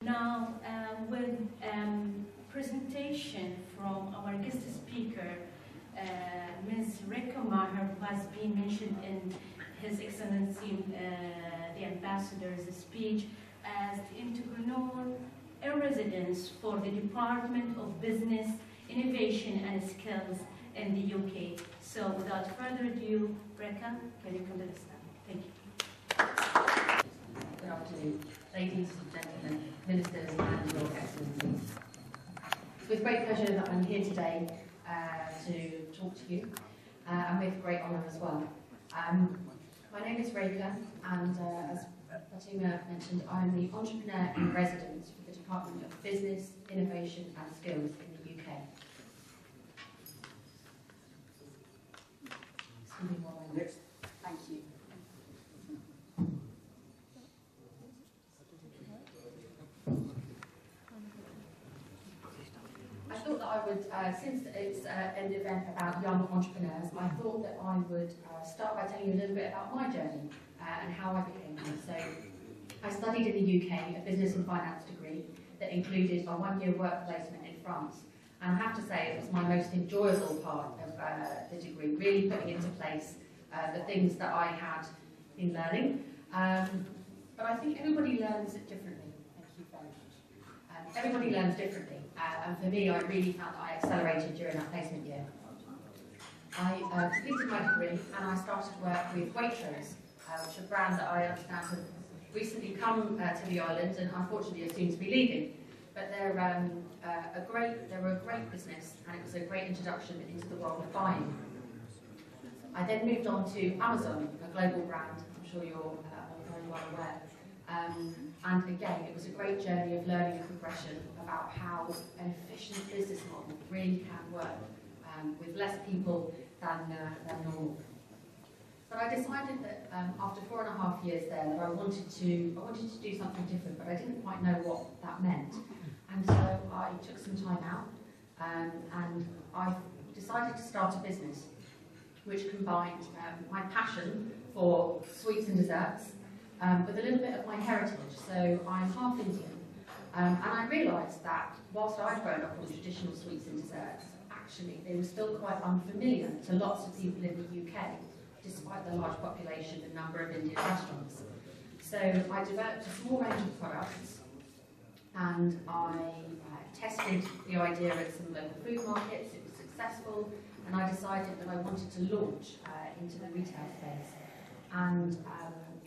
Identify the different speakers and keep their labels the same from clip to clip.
Speaker 1: Now, with presentation from our guest speaker, Ms. Rika Maher, who has been mentioned in His Excellency the Ambassador's speech as the entrepreneur in residence for the Department of Business, Innovation and Skills in the UK. So without further ado, Rika, can you come to the stand? Thank you.
Speaker 2: Good afternoon, ladies and gentlemen, ministers and your excellencies. It's with great pleasure that I'm here today to talk to you, and with great honour as well. My name is Rika, and as Fatima mentioned, I'm the Entrepreneur in Residence for the Department of Business, Innovation and Skills in the UK. Thank you. I thought that I would, since it's an event about young entrepreneurs, I thought that I would start by telling you a little bit about my journey and how I became one. So I studied in the UK a business and finance degree that included a one-year work placement in France. And I have to say it was my most enjoyable part of the degree, really putting into place the things that I had been learning. But I think everybody learns it differently. Thank you very much. Everybody learns differently. And for me, I really found that I accelerated during that placement year. I completed my degree and I started work with Waitrose, which is a brand that I understand has recently come to the island and unfortunately is soon to be leaving. But they're a great business, and it was a great introduction into the world of buying. I then moved on to Amazon, a global brand. I'm sure you're all very well aware. And again, it was a great journey of learning and progression about how an efficient business model really can work with less people than normal. But I decided that after 4.5 years there, that I wanted to do something different, but I didn't quite know what that meant. And so I took some time out, and I decided to start a business which combined my passion for sweets and desserts with a little bit of my heritage. So I'm half Indian, and I realised that whilst I'd grown up on traditional sweets and desserts, actually they were still quite unfamiliar to lots of people in the UK, despite the large population and number of Indian restaurants. So I developed a small range of products, and I tested the idea at some local food markets. It was successful, and I decided that I wanted to launch into the retail space. And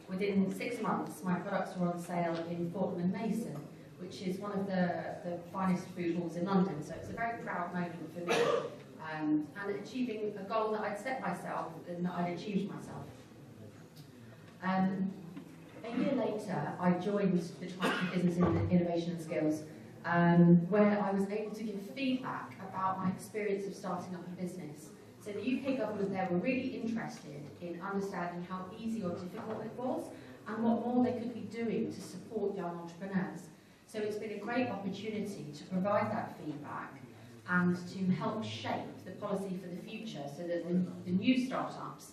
Speaker 2: within 6 months, my products were on sale in Fortnum and Mason, which is one of the finest food halls in London. So it's a very proud moment for me, and achieving a goal that I'd set myself and that I'd achieved myself. A year later, I joined the Department of Business, Innovation and Skills, where I was able to give feedback about my experience of starting up a business. So the UK government there were really interested in understanding how easy or difficult it was and what more they could be doing to support young entrepreneurs. So it's been a great opportunity to provide that feedback and to help shape the policy for the future so that the new startups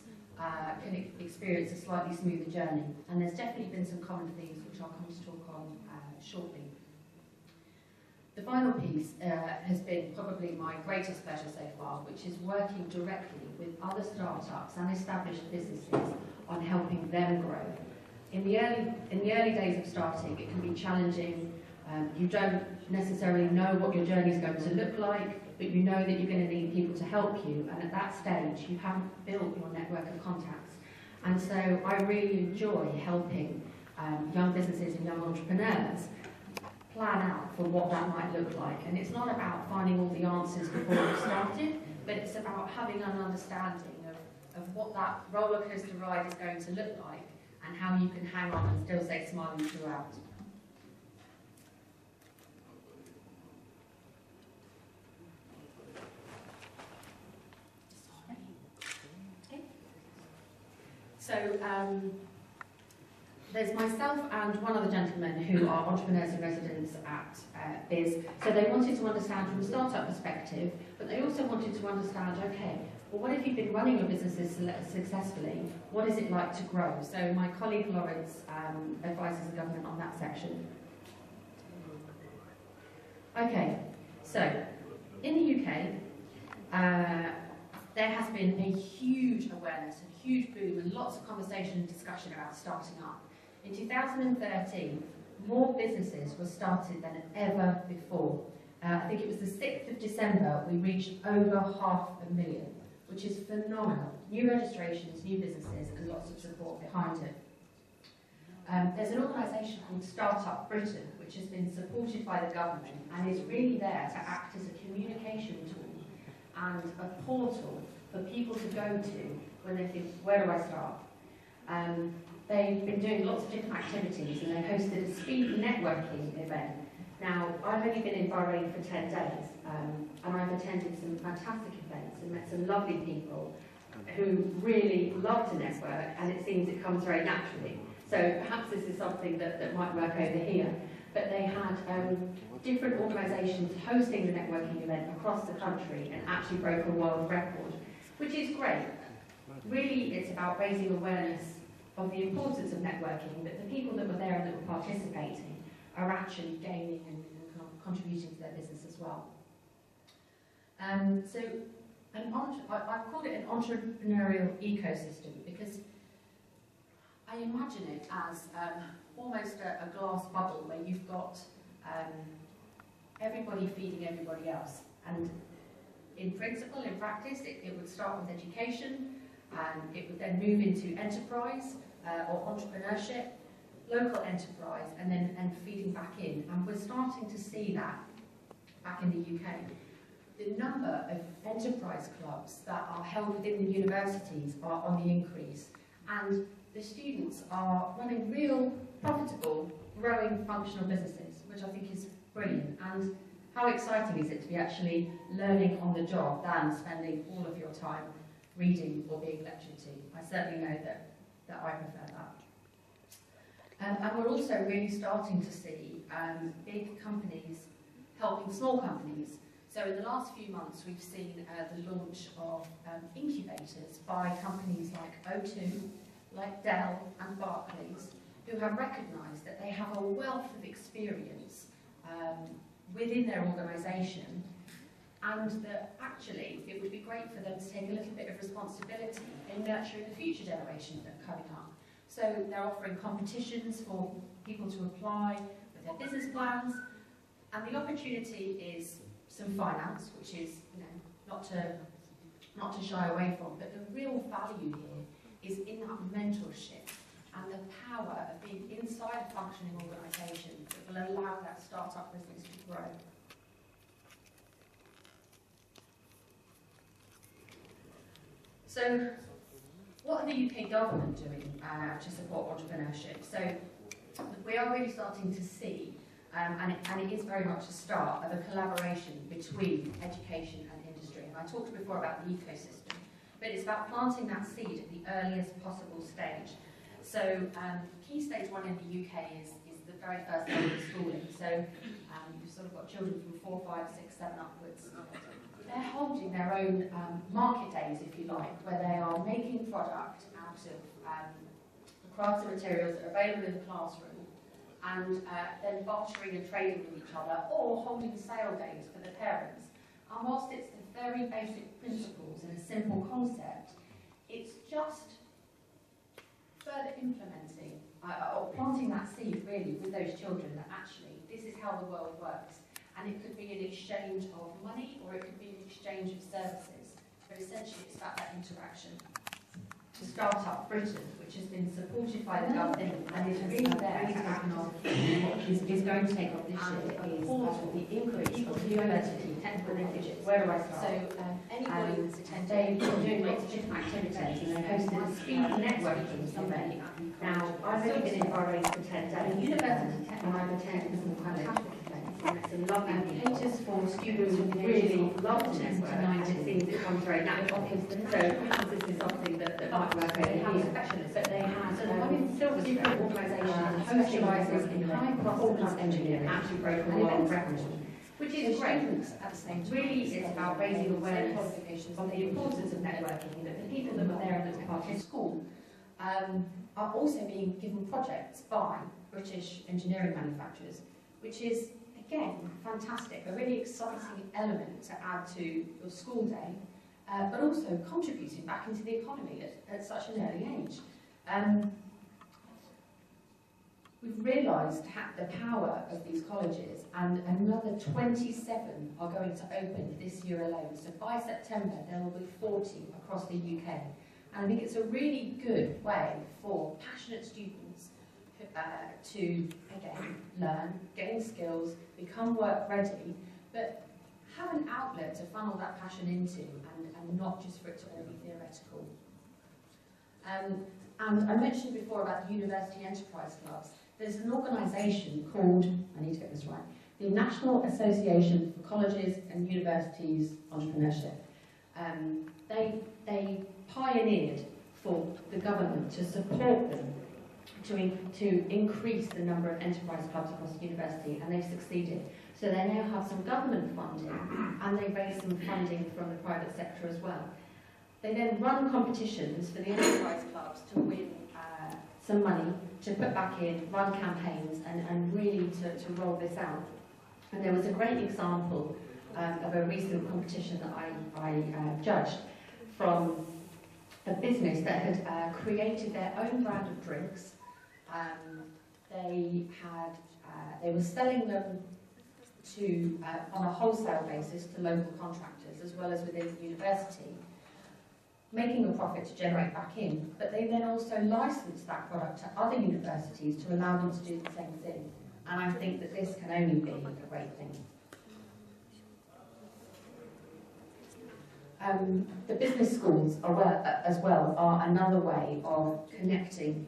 Speaker 2: can experience a slightly smoother journey. And there's definitely been some common themes which I'll come to talk on shortly. The final piece has been probably my greatest pleasure so far, which is working directly with other startups and established businesses on helping them grow. In the early days of starting, it can be challenging. You don't necessarily know what your journey is going to look like, but you know that you're going to need people to help you, and at that stage you haven't built your network of contacts. And so I really enjoy helping young businesses and young entrepreneurs plan out for what that might look like. And it's not about finding all the answers before you've started, but it's about having an understanding of what that roller coaster ride is going to look like and how you can hang on and still stay smiling throughout. So there's myself and one other gentleman who are entrepreneurs in residence at BIS. So they wanted to understand from a startup perspective, but they also wanted to understand, okay, well, what if you've been running your businesses successfully? What is it like to grow? So my colleague Lawrence advises the government on that section. Okay, so in the UK, there has been a huge awareness, a huge boom, and lots of conversation and discussion about starting up. In 2013, more businesses were started than ever before. I think it was the 6th of December, we reached over 500,000, which is phenomenal. New registrations, new businesses, and lots of support behind it. There's an organisation called Startup Britain, which has been supported by the government and is really there to act as a communication tool and a portal for people to go to when they think, where do I start? They've been doing lots of different activities, and they hosted a speed networking event. Now, I've only been in Bahrain for 10 days, and I've attended some fantastic events and met some lovely people who really love to network, and it seems it comes very naturally. So perhaps this is something that might work over here. But they had different organisations hosting the networking event across the country and actually broke a world record, which is great. Really, it's about raising awareness of the importance of networking, but the people that were there and that were participating are actually gaining and contributing to their business as well. So I've called it an entrepreneurial ecosystem because I imagine it as almost a glass bubble where you've got everybody feeding everybody else. And in principle, in practice, it would start with education, and it would then move into enterprise or entrepreneurship, local enterprise, and feeding back in. And we're starting to see that back in the UK. The number of enterprise clubs that are held within the universities are on the increase, and the students are running real, profitable, growing, functional businesses, which I think is brilliant. And how exciting is it to be actually learning on the job than spending all of your time reading or being lectured to? I certainly know that I prefer that. And we're also really starting to see big companies helping small companies. So in the last few months, we've seen the launch of incubators by companies like O2, like Dell and Barclays, who have recognised that they have a wealth of experience within their organisation, and that actually it would be great for them to take a little bit of responsibility in nurturing the future generation that are coming up. So they're offering competitions for people to apply with their business plans, and the opportunity is some finance, which is, you know, not to shy away from, but the real value here is in that mentorship and the power of being inside a functioning organisation that will allow that start-up business to grow. So, what are the UK government doing to support entrepreneurship? So, we are really starting to see, and it is very much a start of a collaboration between education and industry. And I talked before about the ecosystem, but it's about planting that seed at the earliest possible stage. So, key stage 1 in the UK is the very first level of schooling. So, you've sort of got children from 4, 5, 6, 7 upwards. They're holding their own market days, if you like, where they are making product out of the crafts and materials that are available in the classroom, and then bartering and trading with each other, or holding sale days for the parents. And whilst it's the very basic principles and a simple concept, it's just further implementing or planting that seed really with those children that actually this is how the world works. And it could be in exchange of money, or it could be in exchange of services. But essentially it's about that interaction. To Startup Britain, which has been supported by the government and is really there to act on what is going to take off this year, is the increase of university technical knowledge. Where do I start? So anybody that's attending, they've been doing lots of different activities, and they hosted a speed networking event. Now, I've only been in Bahrain for 10 days. University and I've attended some fantastic events. Some lovely pages for students who really love to network, and it seems it comes very naturally. So this is something that might work over here. But they had different organisations specialises in high performance engineering, actually broke a world record, which is great. Really, it's about raising awareness of the importance of networking, that the people that were there and that were part of school are also being given projects by British engineering manufacturers, which is, again, fantastic, a really exciting element to add to your school day, but also contributing back into the economy at such an early age. We've realised the power of these colleges, and another 27 are going to open this year alone. So by September, there will be 40 across the UK. And I think it's a really good way for passionate students to, again, learn, gain skills, become work ready, but have an outlet to funnel that passion into, and not just for it to all be theoretical. And I mentioned before about the University Enterprise Clubs. There's an organisation called, I need to get this right, the National Association for Colleges and Universities Entrepreneurship. They pioneered for the government to support them to increase the number of enterprise clubs across the university, and they've succeeded. So they now have some government funding, and they raise some funding from the private sector as well. They then run competitions for the enterprise clubs to win some money to put back in, run campaigns, and really to roll this out. And there was a great example of a recent competition that I judged from a business that had created their own brand of drinks. They were selling them to on a wholesale basis to local contractors as well as within the university, making a profit to generate back in, but they then also licensed that product to other universities to allow them to do the same thing. And I think that this can only be a great thing. The business schools as well are another way of connecting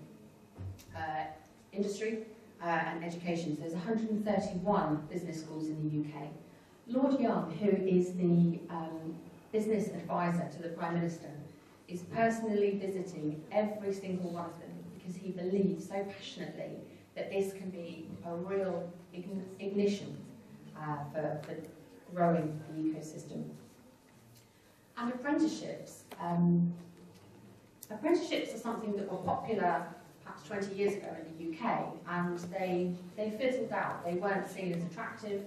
Speaker 2: industry and education. So there's 131 business schools in the UK. Lord Young, who is the business advisor to the Prime Minister, is personally visiting every single one of them because he believes so passionately that this can be a real ignition for growing the ecosystem. And apprenticeships. Apprenticeships are something that were popular perhaps 20 years ago in the UK, and they fizzled out. They weren't seen as attractive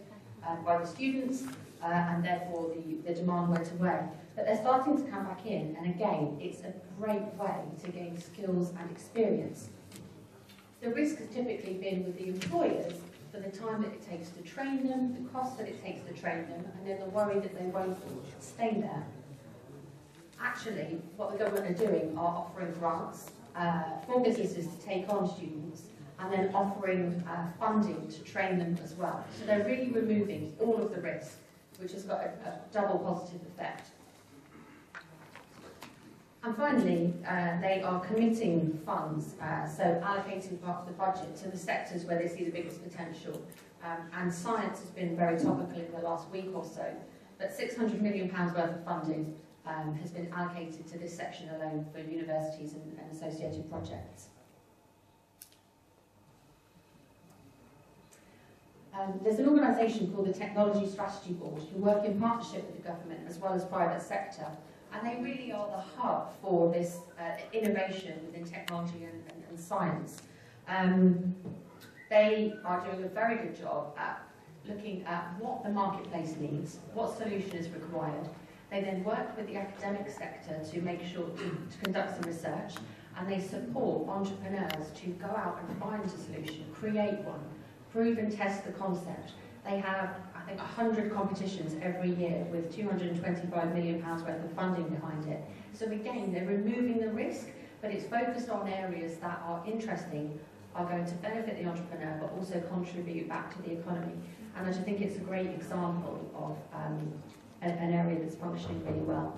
Speaker 2: by the students, and therefore the demand went away. But they're starting to come back in, and again, it's a great way to gain skills and experience. The risk has typically been with the employers for the time that it takes to train them, the cost that it takes to train them, and then the worry that they won't stay there. Actually, what the government are doing are offering grants for businesses to take on students, and then offering funding to train them as well. So they're really removing all of the risk, which has got a double positive effect. And finally, they are committing funds, so allocating part of the budget to the sectors where they see the biggest potential. And science has been very topical in the last week or so, but £600 million worth of funding has been allocated to this section alone for universities and associated projects. There's an organisation called the Technology Strategy Board who work in partnership with the government as well as private sector, and they really are the hub for this innovation within technology and science. They are doing a very good job at looking at what the marketplace needs, what solution is required. They then work with the academic sector to make sure to conduct some research, and they support entrepreneurs to go out and find a solution, create one, prove and test the concept. They have, I think, 100 competitions every year with £225 million worth of funding behind it. So again, they're removing the risk, but it's focused on areas that are interesting, are going to benefit the entrepreneur, but also contribute back to the economy. And I just think it's a great example of an area that's functioning really well.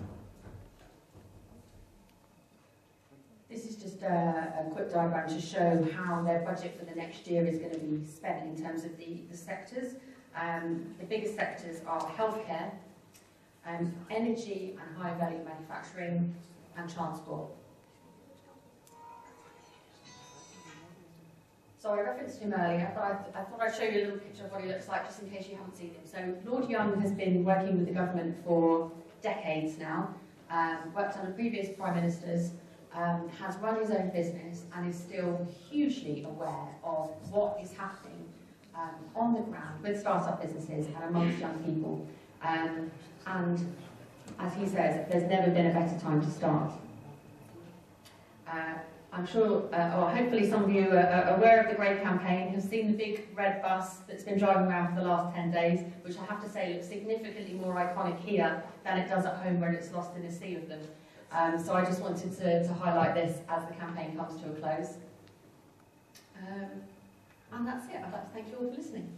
Speaker 2: This is just a quick diagram to show how their budget for the next year is going to be spent in terms of the sectors. The biggest sectors are healthcare, energy and high value manufacturing, and transport. So I referenced him earlier, but I thought I'd show you a little picture of what he looks like just in case you haven't seen him. So Lord Young has been working with the government for decades now, worked under previous prime ministers, has run his own business and is still hugely aware of what is happening on the ground with startup businesses and amongst young people. And as he says, there's never been a better time to start. I'm sure, or hopefully some of you are aware of the Great Campaign, have seen the big red bus that's been driving around for the last 10 days, which I have to say looks significantly more iconic here than it does at home where it's lost in a sea of them. So I just wanted to highlight this as the campaign comes to a close. And that's it. I'd like to thank you all for listening.